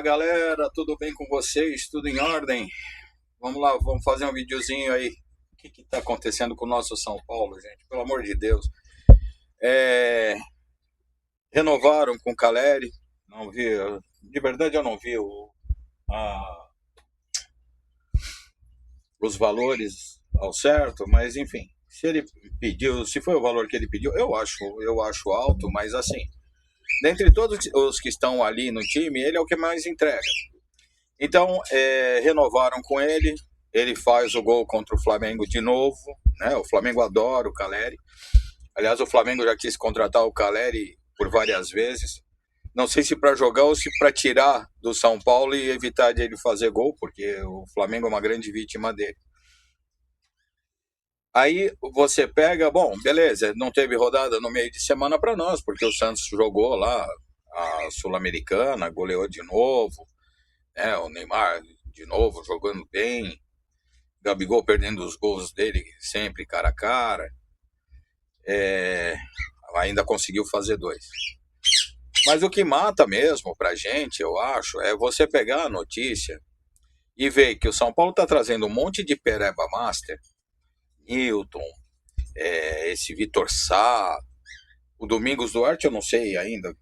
Fala galera, tudo bem com vocês? Tudo em ordem? Vamos lá, vamos fazer um videozinho aí. O que está acontecendo com o nosso São Paulo, gente? Pelo amor de Deus. É, Renovaram com o Caleri. Não vi, de verdade eu não vi a- os valores ao certo, mas enfim. Se ele pediu, se foi o valor que ele pediu, eu acho alto, mas assim, dentre todos os que estão ali no time, ele é o que mais entrega. Então, renovaram com ele. Ele faz o gol contra o Flamengo de novo, né? O Flamengo adora o Caleri. Aliás, o Flamengo já quis contratar o Caleri por várias vezes. Não sei se para jogar ou se para tirar do São Paulo e evitar de ele fazer gol, porque o Flamengo é uma grande vítima dele. Aí você pega, bom, beleza, não teve rodada no meio de semana para nós, porque o Santos jogou lá a Sul-Americana, goleou de novo, né? O Neymar de novo jogando bem, Gabigol perdendo os gols dele sempre cara a cara, é, ainda conseguiu fazer dois. Mas o que mata mesmo pra gente, eu acho, é você pegar a notícia e ver que o São Paulo tá trazendo um monte de pereba master, Newton, esse Vitor Sá, o Domingos Duarte eu não sei ainda,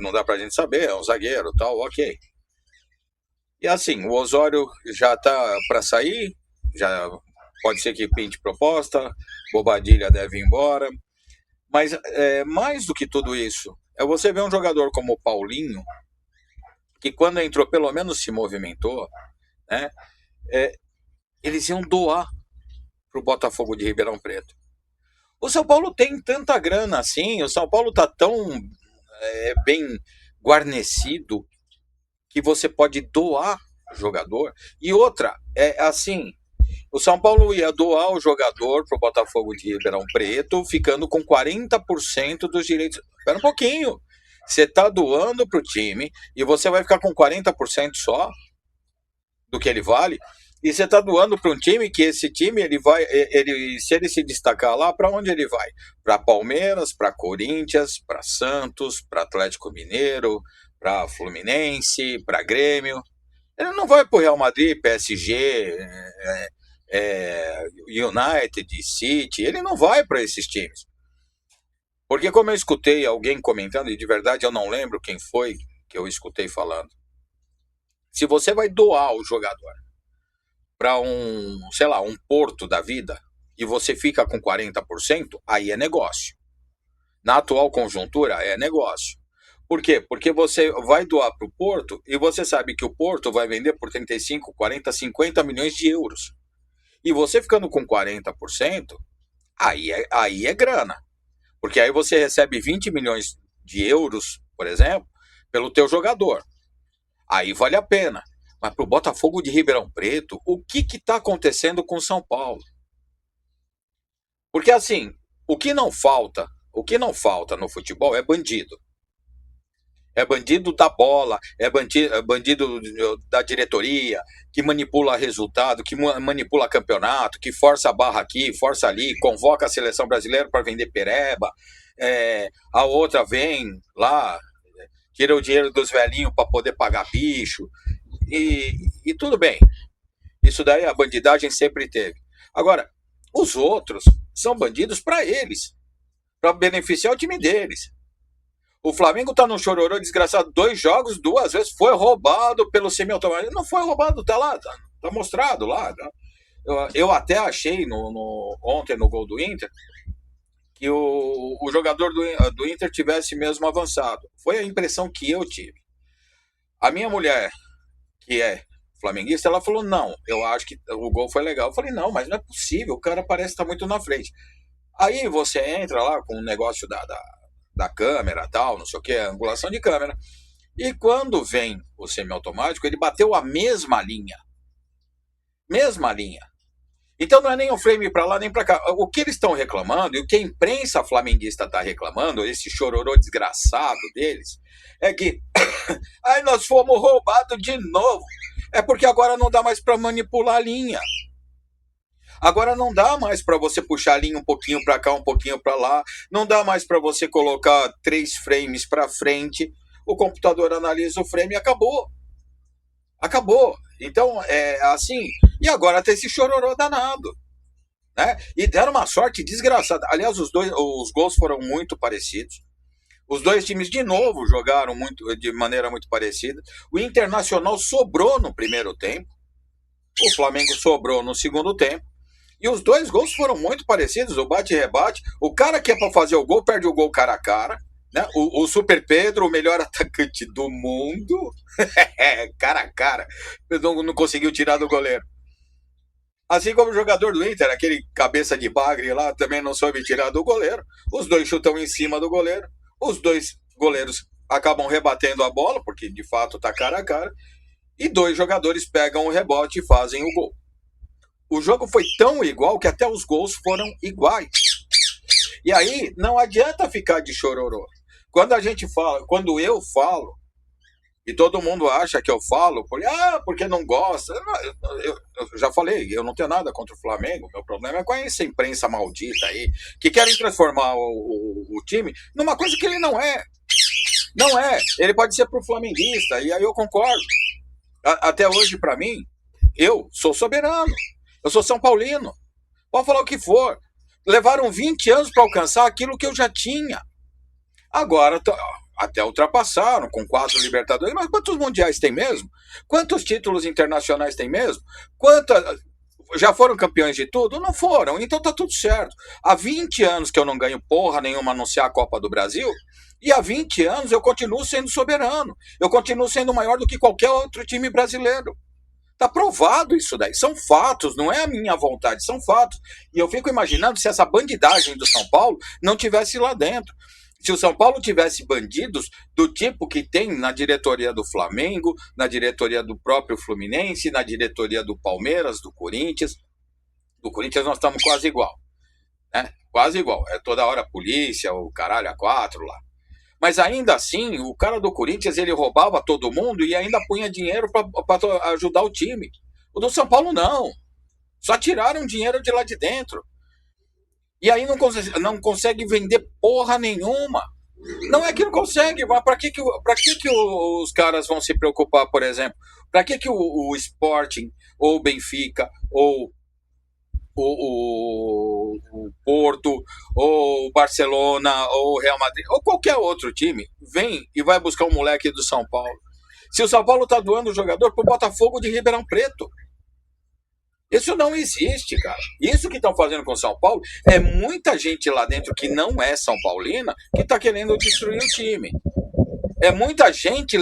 não dá pra gente saber, é um zagueiro tal, ok. E assim, o Osório já tá para sair, já pode ser que pinte proposta, Bobadilha deve ir embora, mas mais do que tudo isso, é você ver um jogador como o Paulinho, que quando entrou pelo menos se movimentou, né? É, Eles iam doar pro Botafogo de Ribeirão Preto. O São Paulo tem tanta grana assim, o São Paulo tá tão bem guarnecido que você pode doar o jogador. E outra, é assim, o São Paulo ia doar o jogador pro Botafogo de Ribeirão Preto, ficando com 40% dos direitos. Espera um pouquinho. Você tá doando pro time e você vai ficar com 40% só do que ele vale. E você tá doando para um time que esse time se ele se destacar lá, para onde ele vai? Para Palmeiras, para Corinthians, para Santos, para Atlético Mineiro, para Fluminense, para Grêmio. Ele não vai para o Real Madrid, PSG, United, City. Ele não vai para esses times. Porque como eu escutei alguém comentando, e de verdade eu não lembro quem foi que eu escutei falando, se você vai doar o jogador para sei lá, um Porto da vida, e você fica com 40%, aí é negócio. Na atual conjuntura, é negócio. Por quê? Porque você vai doar para o Porto e você sabe que o Porto vai vender por 35, 40, 50 milhões de euros. E você ficando com 40%, aí é grana. Porque aí você recebe 20 milhões de euros, por exemplo, pelo teu jogador. Aí vale a pena. Mas para o Botafogo de Ribeirão Preto, o que está acontecendo com São Paulo? Porque assim, o que não falta no futebol é bandido. É bandido da bola, é bandido da diretoria, que manipula resultado, que manipula campeonato, que força a barra aqui, força ali, convoca a seleção brasileira para vender pereba. A outra vem lá, tira o dinheiro dos velhinhos para poder pagar bicho. E tudo bem. Isso daí a bandidagem sempre teve. Agora, os outros são bandidos para eles, para beneficiar o time deles. O Flamengo tá no chororô desgraçado, 2 jogos, 2 vezes, foi roubado pelo semiautomático. Não foi roubado, tá lá, tá mostrado lá. Tá? Eu até achei ontem no gol do Inter que o jogador do Inter tivesse mesmo avançado. Foi a impressão que eu tive. A minha mulher, que é flamenguista, ela falou, não, eu acho que o gol foi legal. Eu falei, não, mas não é possível, o cara parece estar muito na frente. Aí você entra lá com o negócio da câmera, tal, não sei o que, angulação de câmera. E quando vem o semiautomático, ele bateu a mesma linha. Mesma linha. Então não é nem um frame para lá nem para cá. O que eles estão reclamando, e o que a imprensa flamenguista está reclamando, esse chororô desgraçado deles, é que aí nós fomos roubados de novo. É porque agora não dá mais para manipular a linha. Agora não dá mais para você puxar a linha um pouquinho para cá, um pouquinho para lá. Não dá mais para você colocar 3 frames para frente. O computador analisa o frame e acabou. Acabou. Então, é assim. E agora tem esse chororô danado. Né? E deram uma sorte desgraçada. Aliás, os gols foram muito parecidos. Os dois times de novo jogaram de maneira muito parecida. O Internacional sobrou no primeiro tempo. O Flamengo sobrou no segundo tempo. E os dois gols foram muito parecidos, o bate-rebate. O cara que é para fazer o gol perde o gol cara a cara. Né? O Super Pedro, o melhor atacante do mundo, cara a cara, não conseguiu tirar do goleiro. Assim como o jogador do Inter, aquele cabeça de bagre lá, também não soube tirar do goleiro. Os dois chutam em cima do goleiro. Os dois goleiros acabam rebatendo a bola, porque de fato está cara a cara. E dois jogadores pegam o rebote e fazem o gol. O jogo foi tão igual que até os gols foram iguais. E aí não adianta ficar de chororô. Quando eu falo, e todo mundo acha que eu falo, porque não gosta. Eu já falei, eu não tenho nada contra o Flamengo. Meu problema é com essa imprensa maldita aí, que querem transformar o time numa coisa que ele não é. Não é. Ele pode ser pro flamenguista, e aí eu concordo. Até hoje, para mim, eu sou soberano. Eu sou São Paulino. Pode falar o que for. Levaram 20 anos para alcançar aquilo que eu já tinha. Agora, até ultrapassaram com 4 Libertadores. Mas quantos mundiais tem mesmo? Quantos títulos internacionais tem mesmo? Já foram campeões de tudo? Não foram. Então tá tudo certo. Há 20 anos que eu não ganho porra nenhuma a não ser a Copa do Brasil. E há 20 anos eu continuo sendo soberano. Eu continuo sendo maior do que qualquer outro time brasileiro. Tá provado isso daí. São fatos, não é a minha vontade, são fatos. E eu fico imaginando se essa bandidagem do São Paulo não tivesse lá dentro. Se o São Paulo tivesse bandidos do tipo que tem na diretoria do Flamengo, na diretoria do próprio Fluminense, na diretoria do Palmeiras, do Corinthians. Do Corinthians nós estamos quase igual. Né? Quase igual. É toda hora polícia, o caralho a quatro lá. Mas ainda assim, o cara do Corinthians, ele roubava todo mundo e ainda punha dinheiro para ajudar o time. O do São Paulo não. Só tiraram dinheiro de lá de dentro. E aí não consegue vender porra nenhuma. Não é que não consegue, mas para que os caras vão se preocupar, por exemplo? Para que o Sporting, ou o Benfica, ou o Porto, ou o Barcelona, ou o Real Madrid, ou qualquer outro time, vem e vai buscar um moleque do São Paulo? Se o São Paulo está doando o jogador pro Botafogo de Ribeirão Preto. Isso não existe, cara. Isso que estão fazendo com o São Paulo é muita gente lá dentro que não é São Paulina que está querendo destruir o time. É muita gente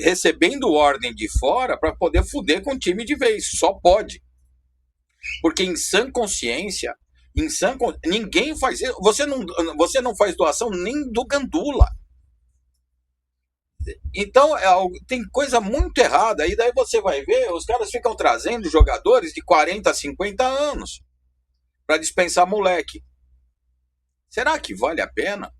recebendo ordem de fora para poder fuder com o time de vez. Só pode. Porque em sã consciência, ninguém faz isso. Você não faz doação nem do gandula. Então, tem coisa muito errada. E daí você vai ver, os caras ficam trazendo jogadores de 40, 50 anos para dispensar moleque. Será que vale a pena?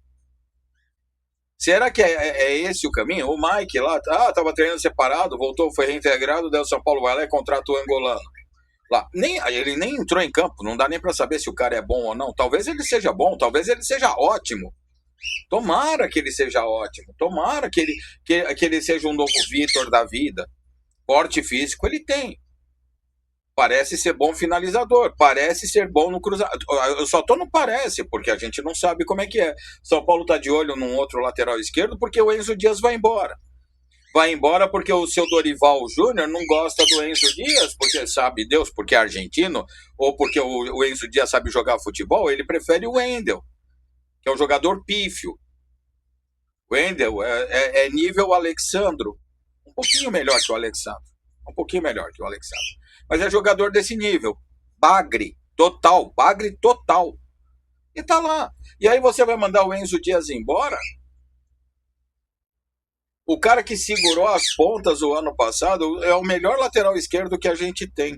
Será que é esse o caminho? O Mike lá, estava treinando separado, voltou, foi reintegrado, daí o São Paulo vai lá e contrata o angolano. Lá. Ele nem entrou em campo, não dá nem para saber se o cara é bom ou não. Talvez ele seja bom, talvez ele seja ótimo. Tomara que ele seja ótimo. Tomara que ele seja um novo Vitor da vida. Porte físico ele tem. Parece ser bom finalizador. Parece ser bom no cruzamento. Eu só tô no parece, porque a gente não sabe como é que é. São Paulo tá de olho num outro lateral esquerdo porque o Enzo Dias vai embora. Vai embora porque o seu Dorival Júnior não gosta do Enzo Dias, porque sabe Deus, porque é argentino, ou porque o Enzo Dias sabe jogar futebol, ele prefere o Wendel, que é um jogador pífio. O Wendel é nível Alexandro, um pouquinho melhor que o Alexandro. Um pouquinho melhor que o Alexandro. Mas é jogador desse nível. Bagre total. E tá lá. E aí você vai mandar o Enzo Dias embora? O cara que segurou as pontas o ano passado é o melhor lateral esquerdo que a gente tem.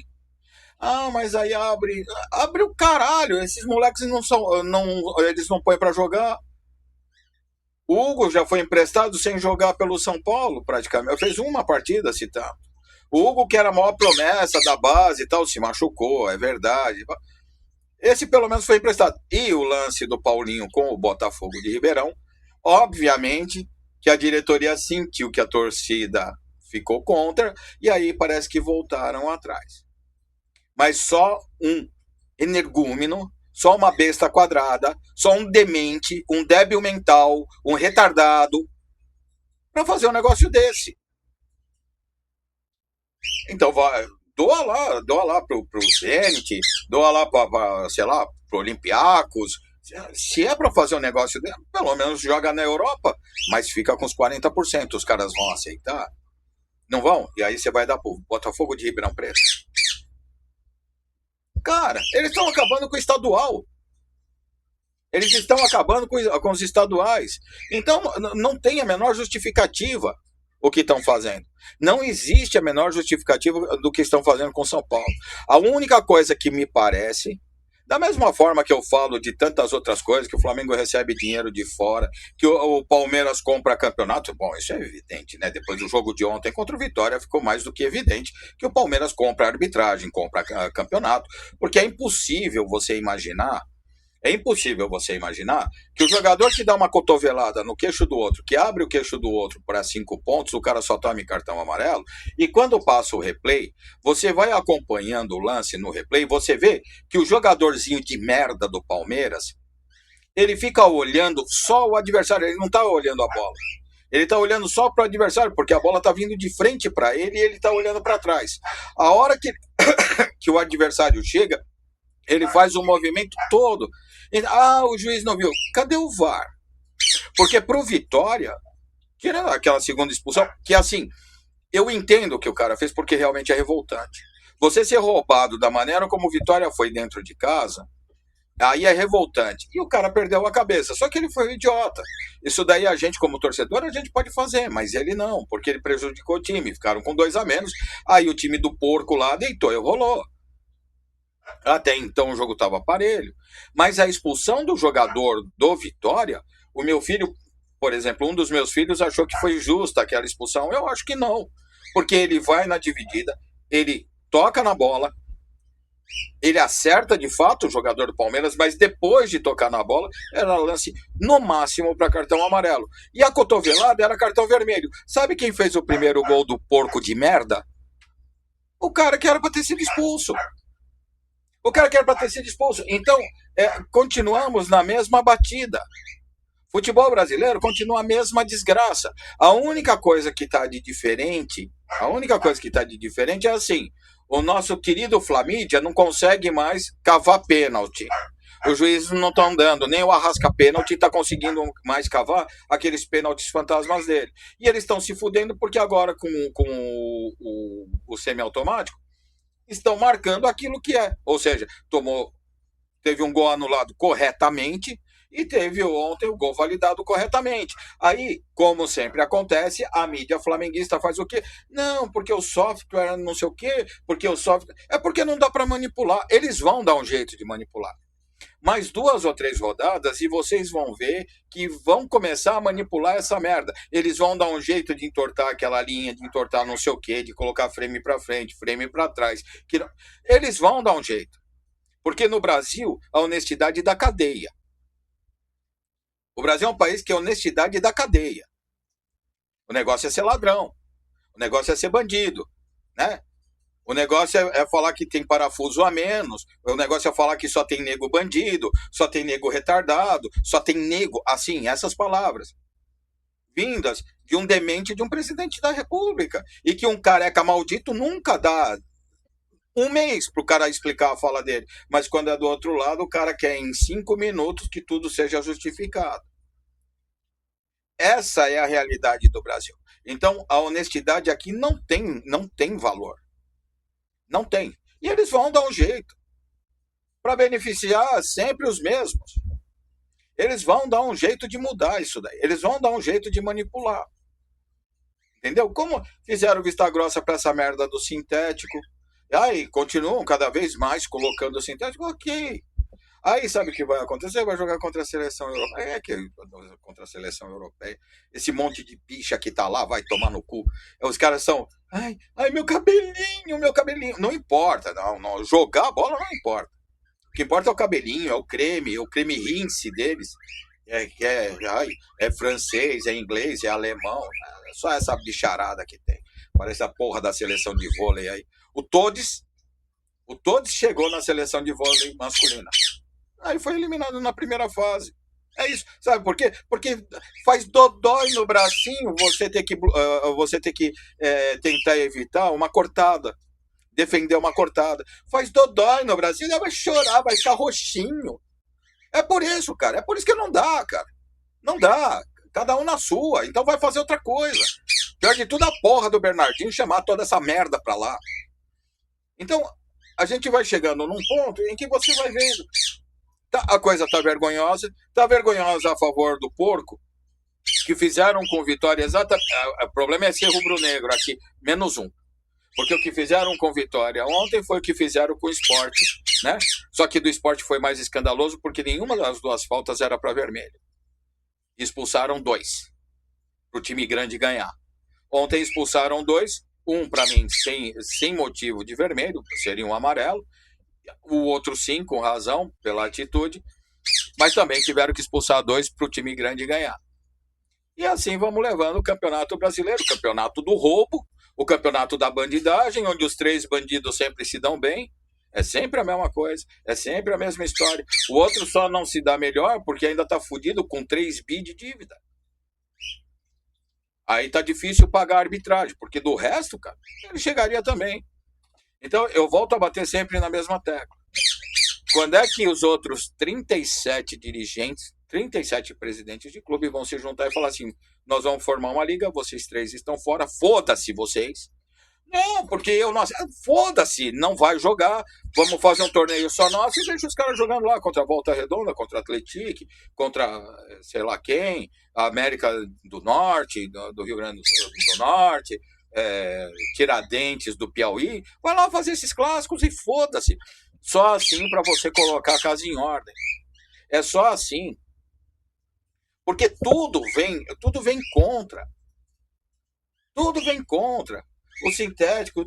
Mas aí abre o caralho. Esses moleques eles não põem para jogar. O Hugo já foi emprestado sem jogar pelo São Paulo, praticamente. Fez uma partida, se tá. O Hugo, que era a maior promessa da base e tal, se machucou, é verdade. Esse pelo menos foi emprestado. E o lance do Paulinho com o Botafogo de Ribeirão, obviamente que a diretoria sentiu que a torcida ficou contra, e aí parece que voltaram atrás. Mas só um energúmeno, só uma besta quadrada, só um demente, um débil mental, um retardado, para fazer um negócio desse. Então, doa lá pro Zenit, doa lá para, sei lá, pro Olympiacos. Se é para fazer um negócio desse, pelo menos joga na Europa, mas fica com os 40%, os caras vão aceitar. Não vão? E aí você vai dar pro Botafogo de Ribeirão Preto. Cara, eles estão acabando com o estadual. Eles estão acabando com os estaduais. Então, não tem a menor justificativa o que estão fazendo. Não existe a menor justificativa do que estão fazendo com São Paulo. A única coisa que me parece, da mesma forma que eu falo de tantas outras coisas, que o Flamengo recebe dinheiro de fora, que o Palmeiras compra campeonato, bom, isso é evidente, né? Depois do jogo de ontem contra o Vitória, ficou mais do que evidente que o Palmeiras compra arbitragem, compra campeonato, porque é impossível você imaginar que o jogador que dá uma cotovelada no queixo do outro, que abre o queixo do outro para 5 pontos, o cara só tome cartão amarelo. E quando passa o replay, você vai acompanhando o lance no replay, você vê que o jogadorzinho de merda do Palmeiras, ele fica olhando só o adversário, ele não está olhando a bola. Ele está olhando só para o adversário, porque a bola está vindo de frente para ele e ele está olhando para trás. A hora que o adversário chega, ele faz o movimento todo. O juiz não viu. Cadê o VAR? Porque pro Vitória, tirando aquela segunda expulsão, que assim, eu entendo o que o cara fez porque realmente é revoltante. Você ser roubado da maneira como o Vitória foi dentro de casa, aí é revoltante. E o cara perdeu a cabeça. Só que ele foi um idiota. Isso daí a gente, como torcedor, a gente pode fazer, mas ele não, porque ele prejudicou o time. Ficaram com 2 a menos. Aí o time do porco lá deitou e rolou. Até então o jogo estava parelho. Mas a expulsão do jogador do Vitória, o meu filho, por exemplo, um dos meus filhos achou que foi justa aquela expulsão. Eu acho que não. Porque ele vai na dividida, ele toca na bola, ele acerta de fato o jogador do Palmeiras, mas depois de tocar na bola, era lance no máximo para cartão amarelo. E a cotovelada era cartão vermelho. Sabe quem fez o primeiro gol do porco de merda? O cara que era para ter sido expulso. O cara quer para ter sido expulso. Então, continuamos na mesma batida. Futebol brasileiro continua a mesma desgraça. A única coisa que está de diferente, é assim, o nosso querido Flamídia não consegue mais cavar pênalti. Os juízes não estão dando, nem o Arrasca pênalti está conseguindo mais cavar aqueles pênaltis fantasmas dele. E eles estão se fudendo porque agora com o semiautomático, estão marcando aquilo que é. Ou seja, teve um gol anulado corretamente e teve ontem o gol validado corretamente. Aí, como sempre acontece, a mídia flamenguista faz o quê? Não, porque o software não sei o quê, porque o software... É porque não dá para manipular. Eles vão dar um jeito de manipular. Mais 2 ou 3 rodadas e vocês vão ver que vão começar a manipular essa merda. Eles vão dar um jeito de entortar aquela linha, de entortar não sei o quê, de colocar frame para frente, frame para trás. Eles vão dar um jeito. Porque no Brasil, a honestidade da cadeia. O Brasil é um país que é honestidade da cadeia. O negócio é ser ladrão. O negócio é ser bandido, né? O negócio é falar que tem parafuso a menos. O negócio é falar que só tem nego bandido, só tem nego retardado, só tem nego, assim, essas palavras. Vindas de um demente de um presidente da República. E que um careca maldito nunca dá 1 mês pro cara explicar a fala dele. Mas quando é do outro lado, o cara quer em 5 minutos que tudo seja justificado. Essa é a realidade do Brasil. Então, a honestidade aqui não tem valor. Não tem. E eles vão dar um jeito para beneficiar sempre os mesmos. Eles vão dar um jeito de mudar isso daí. Eles vão dar um jeito de manipular. Entendeu? Como fizeram vista grossa para essa merda do sintético. Aí continuam cada vez mais colocando o sintético. Ok. Aí sabe o que vai acontecer? Vai jogar contra a seleção europeia. Contra a seleção europeia. Esse monte de picha que tá lá vai tomar no cu. Os caras são. Ai, meu cabelinho, meu cabelinho. Não importa, não. Jogar a bola não importa. O que importa é o cabelinho, é o creme rinse deles. É francês, é inglês, é alemão. É só essa bicharada que tem. Parece a porra da seleção de vôlei aí. O Todes chegou na seleção de vôlei masculina. Aí foi eliminado na primeira fase. É isso. Sabe por quê? Porque faz dodói no bracinho você ter que tentar evitar uma cortada. Defender uma cortada. Faz dodói no bracinho, vai chorar, vai ficar roxinho. É por isso, cara. É por isso que não dá, cara. Não dá. Cada um na sua. Então vai fazer outra coisa. Pior de tudo, a porra do Bernardinho chamar toda essa merda pra lá. Então, a gente vai chegando num ponto em que você vai vendo. A coisa tá vergonhosa. Tá vergonhosa a favor do porco, que fizeram com Vitória exata. O problema é ser rubro-negro aqui, -1. Porque o que fizeram com Vitória ontem foi o que fizeram com o Sport, né? Só que do Sport foi mais escandaloso porque nenhuma das duas faltas era para vermelho. Expulsaram 2 para o time grande ganhar. Ontem expulsaram 2, um para mim sem motivo de vermelho, seria um amarelo, o outro sim, com razão, pela atitude, mas também tiveram que expulsar 2 para o time grande ganhar. E assim vamos levando o Campeonato Brasileiro, o campeonato do roubo, o campeonato da bandidagem, onde os 3 bandidos sempre se dão bem. É sempre a mesma coisa, é sempre a mesma história. O outro só não se dá melhor porque ainda tá fudido com 3 bi de dívida. Aí tá difícil pagar a arbitragem, porque do resto, cara, ele chegaria também. Então eu volto a bater sempre na mesma tecla. Quando é que os outros 37 dirigentes, 37 presidentes de clube vão se juntar e falar assim: nós vamos formar uma liga, vocês 3 estão fora, foda-se vocês. Não, porque eu não. Foda-se, não vai jogar. Vamos fazer um torneio só nosso e deixa os caras jogando lá contra a Volta Redonda, contra a Atlético, contra sei lá quem, a América do Norte, do Rio Grande do Norte, Tiradentes do Piauí. Vai lá fazer esses clássicos e foda-se. Só assim para você colocar a casa em ordem. É só assim. Porque tudo vem contra. Tudo vem contra. O sintético,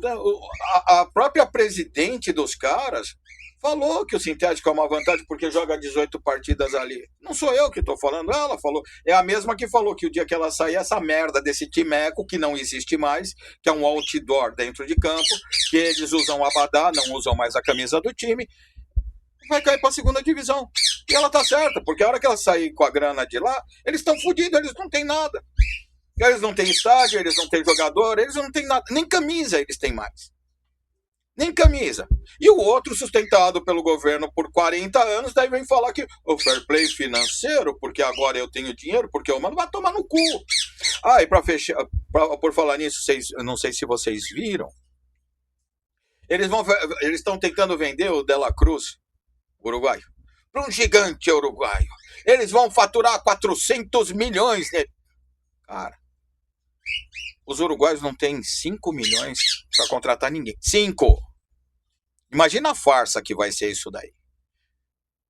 a própria presidente dos caras falou que o sintético é uma vantagem porque joga 18 partidas ali. Não sou eu que estou falando, ela falou. É a mesma que falou que o dia que ela sair, essa merda desse timeco, que não existe mais, que é um outdoor dentro de campo, que eles usam abadá, não usam mais a camisa do time, vai cair para a segunda divisão. E ela tá certa, porque a hora que ela sair com a grana de lá, eles estão fodidos, eles não têm nada. Eles não têm estádio, eles não têm jogador, eles não têm nada. Nem camisa eles têm mais. Nem camisa. E o outro, sustentado pelo governo por 40 anos, daí vem falar que o fair play financeiro, porque agora eu tenho dinheiro, porque eu mando, vai tomar no cu. Ah, e para fechar, por falar nisso, eu não sei se vocês viram, eles estão tentando vender o De La Cruz, uruguaio, para um gigante uruguaio. Eles vão faturar 400 milhões. Cara, os uruguaios não têm 5 milhões para contratar ninguém. 5! Imagina a farsa que vai ser isso daí.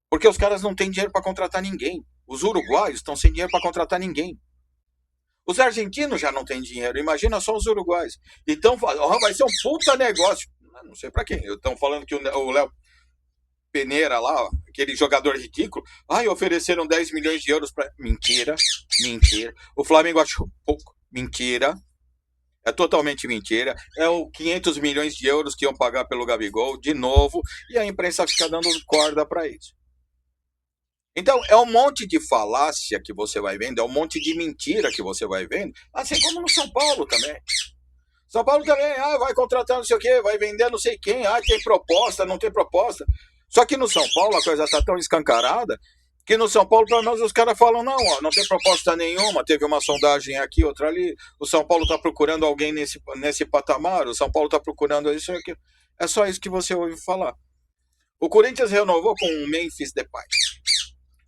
Porque os caras não têm dinheiro para contratar ninguém. Os uruguaios estão sem dinheiro para contratar ninguém. Os argentinos já não têm dinheiro. Imagina só os uruguaios. Então vai ser um puta negócio. Não sei para quem. Estão falando que o Léo Peneira lá, aquele jogador ridículo, ofereceram 10 milhões de euros para... Mentira. O Flamengo achou pouco. Mentira. É totalmente mentira. É o 500 milhões de euros que iam pagar pelo Gabigol, de novo, e a imprensa fica dando corda para isso. Então, é um monte de falácia que você vai vendo, é um monte de mentira que você vai vendo, assim como no São Paulo também. São Paulo também, vai contratar não sei o quê, vai vender não sei quem, tem proposta, não tem proposta. Só que no São Paulo a coisa está tão escancarada que no São Paulo, pelo menos, os caras falam, não tem proposta nenhuma, teve uma sondagem aqui, outra ali, o São Paulo está procurando alguém nesse patamar, o São Paulo está procurando isso e aquilo. É só isso que você ouve falar. O Corinthians renovou com o Memphis Depay.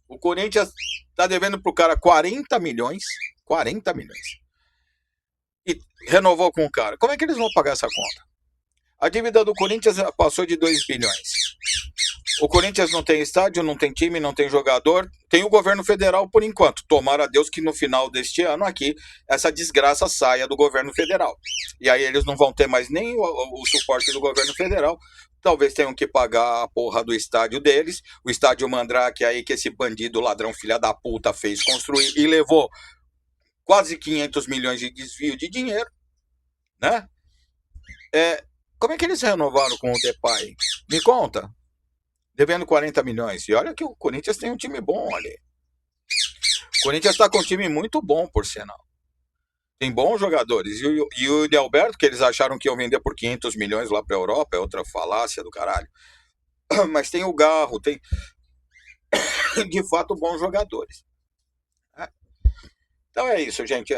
O Corinthians está devendo pro cara 40 milhões, e renovou com o cara. Como é que eles vão pagar essa conta? A dívida do Corinthians passou de 2 bilhões. O Corinthians não tem estádio, não tem time, não tem jogador. Tem o governo federal por enquanto. Tomara a Deus que no final deste ano aqui, essa desgraça saia do governo federal. E aí eles não vão ter mais nem o suporte do governo federal. Talvez tenham que pagar a porra do estádio deles. O estádio Mandrake aí que esse bandido ladrão filha da puta fez construir e levou quase 500 milhões de desvio de dinheiro, né? Como é que eles renovaram com o Depay? Me conta. Devendo 40 milhões. E olha que o Corinthians tem um time bom ali. O Corinthians está com um time muito bom, por sinal. Tem bons jogadores. E o de Alberto, que eles acharam que iam vender por 500 milhões lá para a Europa, é outra falácia do caralho. Mas tem o Garro, tem de fato bons jogadores. Então é isso, gente.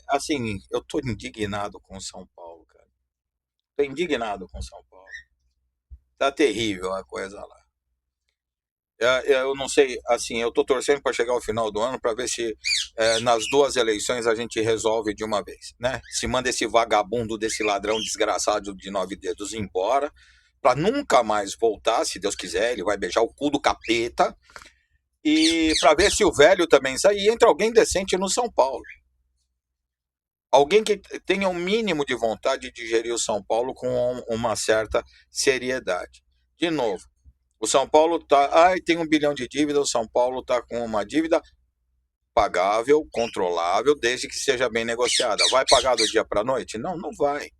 Assim, eu tô indignado com o São Paulo, cara. Tô indignado com o São Paulo. Tá terrível a coisa lá. Eu não sei, assim, eu tô torcendo para chegar ao final do ano para ver se nas duas eleições a gente resolve de uma vez, né? Se manda esse vagabundo desse ladrão desgraçado de 9 dedos embora, para nunca mais voltar, se Deus quiser, ele vai beijar o cu do capeta, e para ver se o velho também sai e entra alguém decente no São Paulo. Alguém que tenha um mínimo de vontade de gerir o São Paulo com uma certa seriedade. De novo, o São Paulo tá. Ai, tem 1 bilhão de dívida. O São Paulo tá com uma dívida pagável, controlável, desde que seja bem negociada. Vai pagar do dia para a noite? Não, não vai.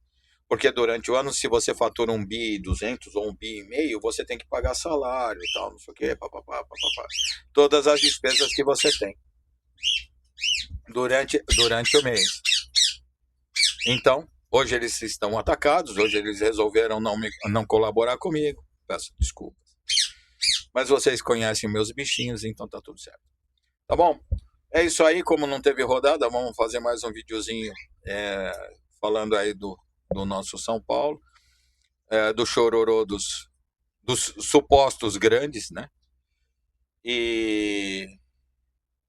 Porque durante o ano, se você fatura 1,2 bi ou 1,5 bi, você tem que pagar salário e tal, não sei o quê, papapá, papapá. Todas as despesas que você tem durante o mês. Então, hoje eles estão atacados, hoje eles resolveram não colaborar comigo. Peço desculpas. Mas vocês conhecem meus bichinhos, então tá tudo certo. Tá bom? É isso aí, como não teve rodada, vamos fazer mais um videozinho falando aí do nosso São Paulo, do chororô dos supostos grandes, né? E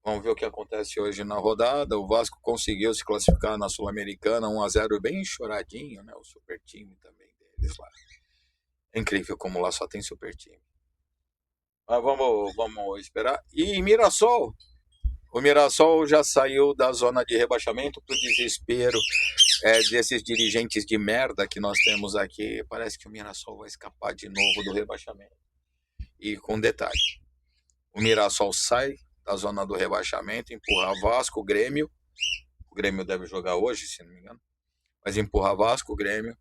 vamos ver o que acontece hoje na rodada. O Vasco conseguiu se classificar na Sul-Americana 1-0 bem choradinho, né? O super time também deles lá. É incrível como lá só tem super time. Mas vamos esperar. E Mirassol. O Mirassol já saiu da zona de rebaixamento para o desespero desses dirigentes de merda que nós temos aqui. Parece que o Mirassol vai escapar de novo do rebaixamento. E com detalhe, o Mirassol sai da zona do rebaixamento, empurra Vasco, Grêmio. O Grêmio deve jogar hoje, se não me engano. Mas empurra Vasco, Grêmio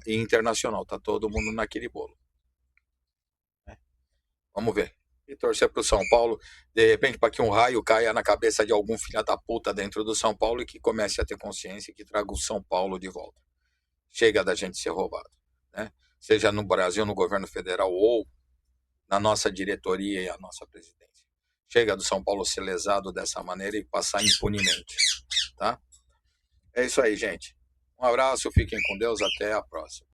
e Internacional. Tá todo mundo naquele bolo. Vamos ver. E torcer pro São Paulo, de repente, para que um raio caia na cabeça de algum filho da puta dentro do São Paulo e que comece a ter consciência e que traga o São Paulo de volta. Chega da gente ser roubado, né? Seja no Brasil, no governo federal ou na nossa diretoria e a nossa presidência. Chega do São Paulo ser lesado dessa maneira e passar impunemente, tá? É isso aí, gente. Um abraço, fiquem com Deus, até a próxima.